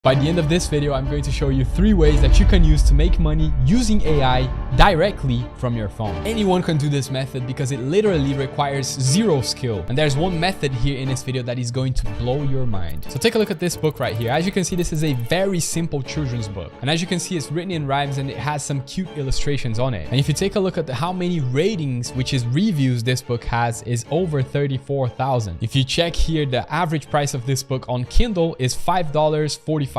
By the end of this video, I'm going to show you 3 ways that you can use to make money using AI directly from your phone. Anyone can do this method because it literally requires 0 skill. And there's one method here in this video that is going to blow your mind. So take a look at this book right here. As you can see, this is a very simple children's book. And as you can see, it's written in rhymes and it has some cute illustrations on it. And if you take a look at how many ratings, which is reviews, this book has, is over 34,000. If you check here, the average price of this book on Kindle is $5.45.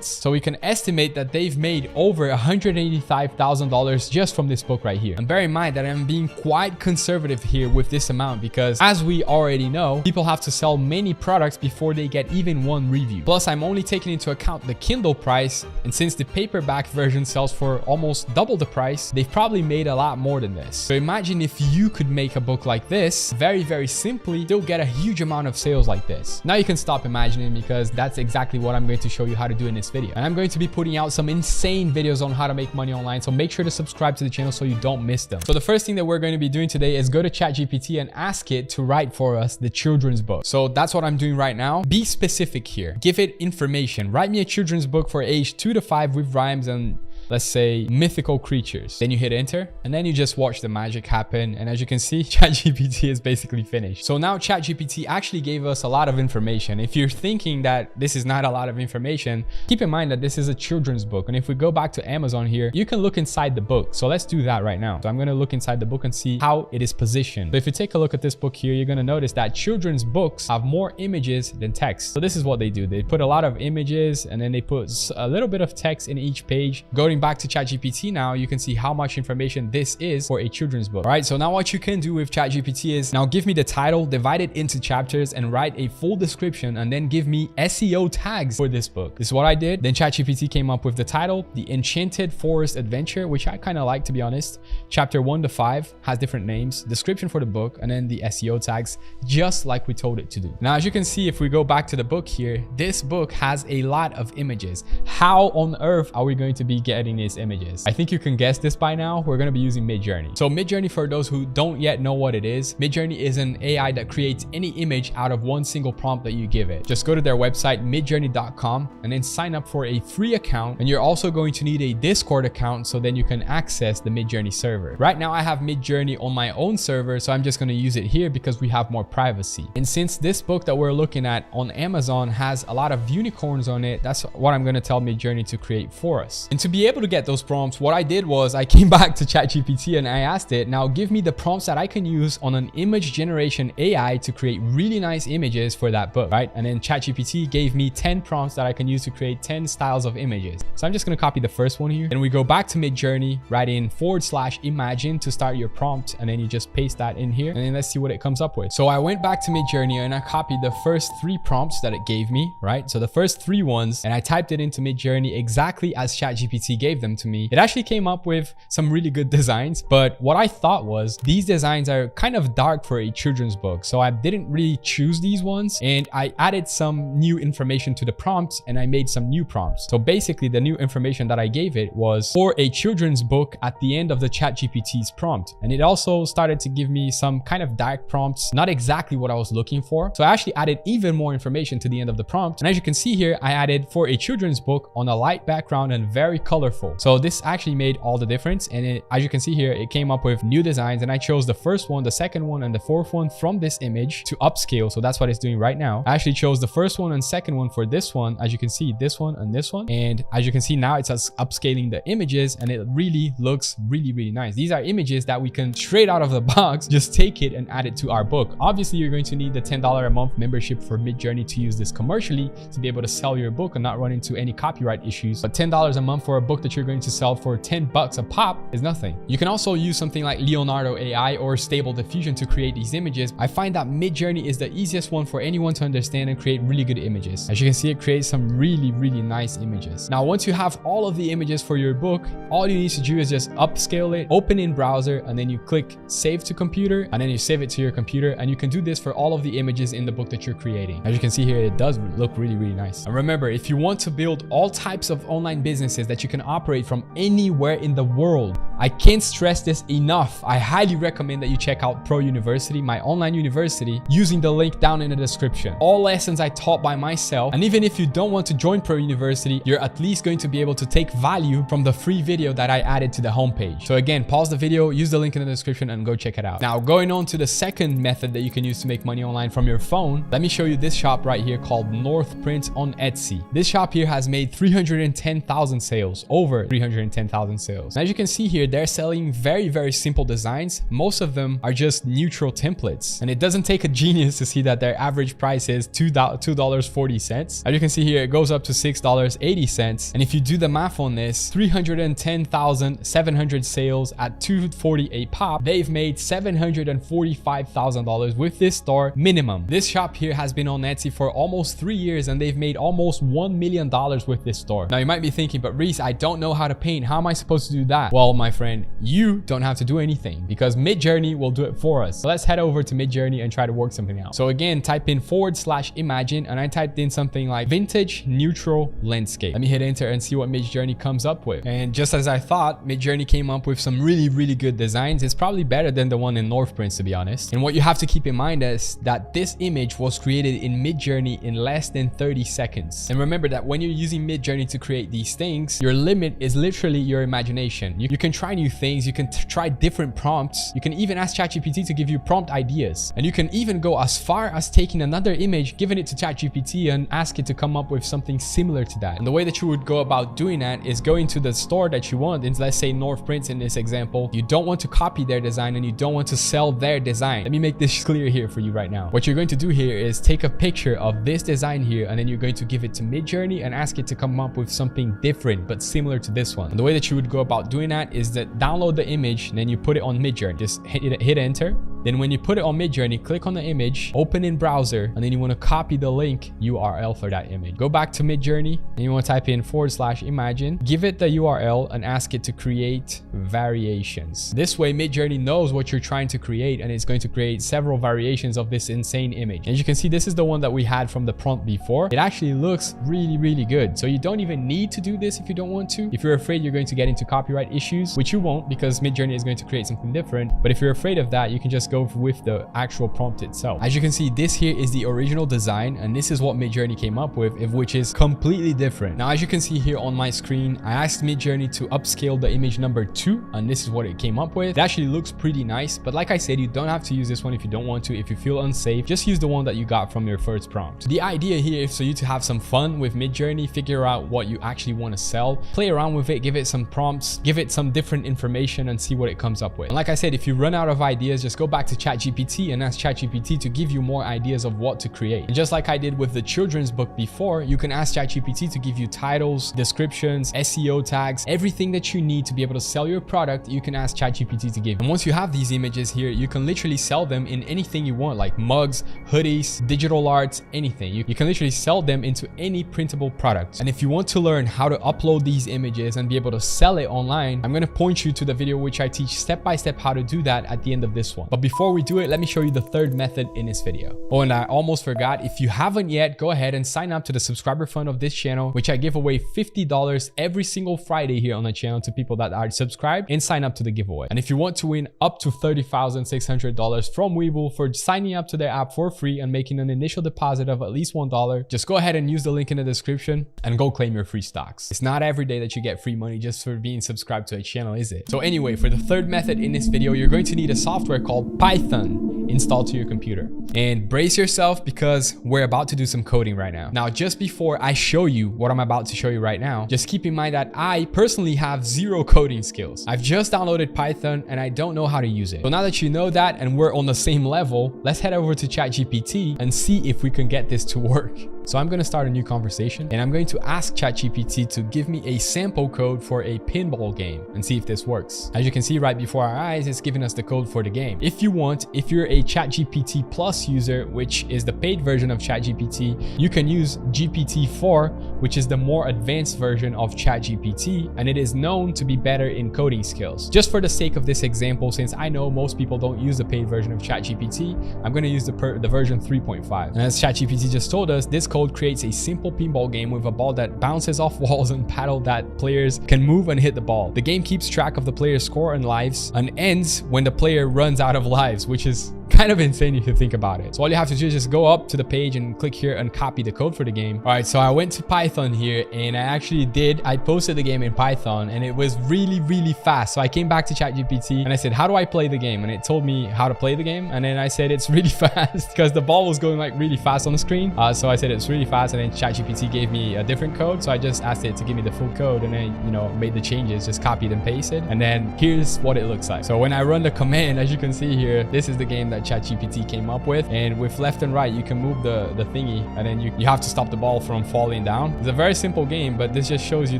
So we can estimate that they've made over $185,000 just from this book right here. And bear in mind that I'm being quite conservative here with this amount because, as we already know, people have to sell many products before they get even one review. Plus, I'm only taking into account the Kindle price, and since the paperback version sells for almost double the price, they've probably made a lot more than this. So imagine if you could make a book like this, very simply, still get a huge amount of sales like this. Now you can stop imagining because that's exactly what I'm going to show you how to do in this video. And I'm going to be putting out some insane videos on how to make money online, so make sure to subscribe to the channel so you don't miss them. So the first thing that we're going to be doing today is go to ChatGPT and ask it to write for us the children's book. So that's what I'm doing right now. Be specific here. Give it information. Write me a children's book for age 2 to 5 with rhymes and, let's say, mythical creatures. Then you hit enter and then you just watch the magic happen. And as you can see, ChatGPT is basically finished. So now ChatGPT actually gave us a lot of information. If you're thinking that this is not a lot of information, keep in mind that this is a children's book. And if we go back to Amazon here, you can look inside the book. So let's do that right now. So I'm going to look inside the book and see how it is positioned. So if you take a look at this book here, you're going to notice that children's books have more images than text. So this is what they do. They put a lot of images and then they put a little bit of text in each page. Going back to ChatGPT now, you can see how much information this is for a children's book. All right, so now what you can do with ChatGPT is now give me the title, divide it into chapters and write a full description, and then give me SEO tags for this book. This is what I did. Then ChatGPT came up with the title, The Enchanted Forest Adventure, which I kind of like, to be honest. Chapter 1 to 5 has different names, description for the book, and then the SEO tags, just like we told it to do. Now, as you can see, if we go back to the book here, this book has a lot of images. How on earth are we going to be getting these images? I think you can guess this by now. We're going to be using Midjourney. So Midjourney, for those who don't yet know what it is, Midjourney is an AI that creates any image out of one single prompt that you give it. Just go to their website, midjourney.com, and then sign up for a free account. And you're also going to need a Discord account so then you can access the Midjourney server. Right now I have Midjourney on my own server, so I'm just going to use it here because we have more privacy. And since this book that we're looking at on Amazon has a lot of unicorns on it, that's what I'm going to tell Midjourney to create for us. And to be able to get those prompts, what I did was I came back to ChatGPT and I asked it, now give me the prompts that I can use on an image generation AI to create really nice images for that book, right? And then ChatGPT gave me 10 prompts that I can use to create 10 styles of images. So I'm just going to copy the first one here. Then we go back to Midjourney, write in /imagine to start your prompt, and then you just paste that in here, and then let's see what it comes up with. So I went back to Midjourney and I copied the first 3 prompts that it gave me, right? So the first 3 ones, and I typed it into Midjourney exactly as ChatGPT gave them to me. It actually came up with some really good designs, but what I thought was these designs are kind of dark for a children's book, so I didn't really choose these ones, and I added some new information to the prompts and I made some new prompts. So basically the new information that I gave it was for a children's book at the end of the ChatGPT's prompt, and it also started to give me some kind of dark prompts, not exactly what I was looking for. So I actually added even more information to the end of the prompt, and as you can see here, I added for a children's book on a light background and very colorful. So this actually made all the difference, and as you can see here, it came up with new designs, and I chose the first one, the second one, and the fourth one from this image to upscale. So that's what it's doing right now. I actually chose the first one and second one for this one, as you can see, this one and this one, and as you can see now, it's upscaling the images, and it really looks really nice. These are images that we can straight out of the box just take it and add it to our book. Obviously, you're going to need the $10 a month membership for Midjourney to use this commercially, to be able to sell your book and not run into any copyright issues. But $10 a month for a book that you're going to sell for $10 a pop is nothing. You can also use something like Leonardo AI or Stable Diffusion to create these images. I find that Midjourney is the easiest one for anyone to understand and create really good images. As you can see, it creates some really nice images. Now, once you have all of the images for your book, all you need to do is just upscale it, open in browser, and then you click save to computer, and then you save it to your computer, and you can do this for all of the images in the book that you're creating. As you can see here, it does look really nice. And remember, if you want to build all types of online businesses that you can operate from anywhere in the world. I can't stress this enough. I highly recommend that you check out Pro University, my online university, using the link down in the description. All lessons I taught by myself, and even if you don't want to join Pro University, you're at least going to be able to take value from the free video that I added to the homepage. So again, pause the video, use the link in the description, and go check it out. Now, going on to the second method that you can use to make money online from your phone, let me show you this shop right here called North Print on Etsy. This shop here has made 310,000 sales, over 310,000 sales. And as you can see here, they're selling very simple designs. Most of them are just neutral templates, and it doesn't take a genius to see that their average price is $2.40. As you can see here, it goes up to $6.80. And if you do the math on this, 310,700 sales at $2.40 a pop, they've made $745,000 with this store minimum. This shop here has been on Etsy for almost 3 years, and they've made almost $1 million with this store. Now you might be thinking, but Reese, I don't know how to paint. How am I supposed to do that? Well, my friend, you don't have to do anything because Midjourney will do it for us. So let's head over to Midjourney and try to work something out. So again, type in /imagine, and I typed in something like vintage neutral landscape. Let me hit enter and see what Midjourney comes up with. And just as I thought, Midjourney came up with some really good designs. It's probably better than the one in Northprint, to be honest. And what you have to keep in mind is that this image was created in Midjourney in less than 30 seconds. And remember that when you're using Midjourney to create these things, your limit is literally your imagination. You can try new things, you can try different prompts, you can even ask ChatGPT to give you prompt ideas, and you can even go as far as taking another image, giving it to ChatGPT, and ask it to come up with something similar to that. And the way that you would go about doing that is going to the store that you want. And let's say Northprint in this example, you don't want to copy their design and you don't want to sell their design. Let me make this clear here for you right now. What you're going to do here is take a picture of this design here, and then you're going to give it to Midjourney and ask it to come up with something different but similar to this one. And the way that you would go about doing that is that download the image and then you put it on Midjourney. Just hit enter. Then when you put it on Midjourney, click on the image, open in browser, and then you want to copy the link URL for that image. Go back to Midjourney and you want to type in /imagine, give it the URL and ask it to create variations. This way Midjourney knows what you're trying to create, and it's going to create several variations of this insane image. As you can see, this is the one that we had from the prompt before. It actually looks really good. So you don't even need to do this if you don't want to. If you're afraid you're going to get into copyright issues, which you won't because Midjourney is going to create something different. But if you're afraid of that, you can just go with the actual prompt itself. As you can see, this here is the original design, and this is what Midjourney came up with, which is completely different. Now, as you can see here on my screen, I asked Midjourney to upscale the image number 2, and this is what it came up with. It actually looks pretty nice, but like I said, you don't have to use this one if you don't want to. If you feel unsafe, just use the one that you got from your first prompt. The idea here is for you to have some fun with Midjourney, figure out what you actually want to sell, play around with it, give it some prompts, give it some different information, and see what it comes up with. And like I said, if you run out of ideas, just go back to ChatGPT and ask ChatGPT to give you more ideas of what to create. And just like I did with the children's book before, you can ask ChatGPT to give you titles, descriptions, SEO tags, everything that you need to be able to sell your product. You can ask ChatGPT to give. And once you have these images here, you can literally sell them in anything you want, like mugs, hoodies, digital art, anything. You can literally sell them into any printable product. And if you want to learn how to upload these images and be able to sell it online, I'm going to point you to the video which I teach step by step how to do that at the end of this one. But before we do it, let me show you the third method in this video. Oh, and I almost forgot, if you haven't yet, go ahead and sign up to the subscriber fund of this channel, which I give away $50 every single Friday here on the channel to people that are subscribed and sign up to the giveaway. And if you want to win up to $30,600 from Webull for signing up to their app for free and making an initial deposit of at least $1, just go ahead and use the link in the description and go claim your free stocks. It's not every day that you get free money just for being subscribed to a channel, is it? So anyway, for the third method in this video, you're going to need a software called Python installed to your computer. And brace yourself because we're about to do some coding right now. Now, just before I show you what I'm about to show you right now, just keep in mind that I personally have zero coding skills. I've just downloaded Python and I don't know how to use it. So now that you know that and we're on the same level, let's head over to ChatGPT and see if we can get this to work. So I'm going to start a new conversation and I'm going to ask ChatGPT to give me a sample code for a pinball game and see if this works. As you can see right before our eyes, it's giving us the code for the game. If you want, if you're a ChatGPT Plus user, which is the paid version of ChatGPT, you can use GPT-4, which is the more advanced version of ChatGPT, and it is known to be better in coding skills. Just for the sake of this example, since I know most people don't use the paid version of ChatGPT, I'm going to use the version 3.5. And as ChatGPT just told us, this code creates a simple pinball game with a ball that bounces off walls and paddle that players can move and hit the ball. The game keeps track of the player's score and lives and ends when the player runs out of lives, which is kind of insane if you think about it. So all you have to do is just go up to the page and click here and copy the code for the game. All right, so I went to Python here and I posted the game in Python and it was really fast. So I came back to ChatGPT and I said, how do I play the game? And it told me how to play the game. And then I said, it's really fast because the ball was going like really fast on the screen. So I said, it's really fast. And then ChatGPT gave me a different code. So I just asked it to give me the full code and then, made the changes, just copied and pasted. And then here's what it looks like. So when I run the command, as you can see here, this is the game that ChatGPT came up with, and with left and right you can move the thingy, and then you have to stop the ball from falling down. It's a very simple game, but this just shows you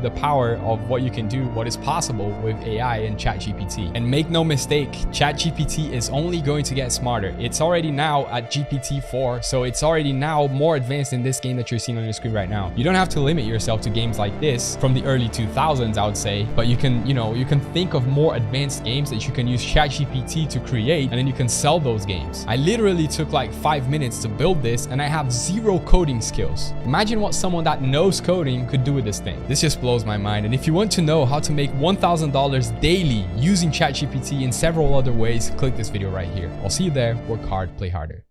the power of what you can do, what is possible with AI and ChatGPT. And make no mistake, ChatGPT is only going to get smarter. It's already now at GPT-4, so it's already now more advanced in this game that you're seeing on your screen right now. You don't have to limit yourself to games like this from the early 2000s, I would say, but you can think of more advanced games that you can use ChatGPT to create, and then you can sell those games. I literally took like 5 minutes to build this and I have zero coding skills. Imagine what someone that knows coding could do with this thing. This just blows my mind. And if you want to know how to make $1,000 daily using ChatGPT in several other ways, click this video right here. I'll see you there. Work hard, play harder.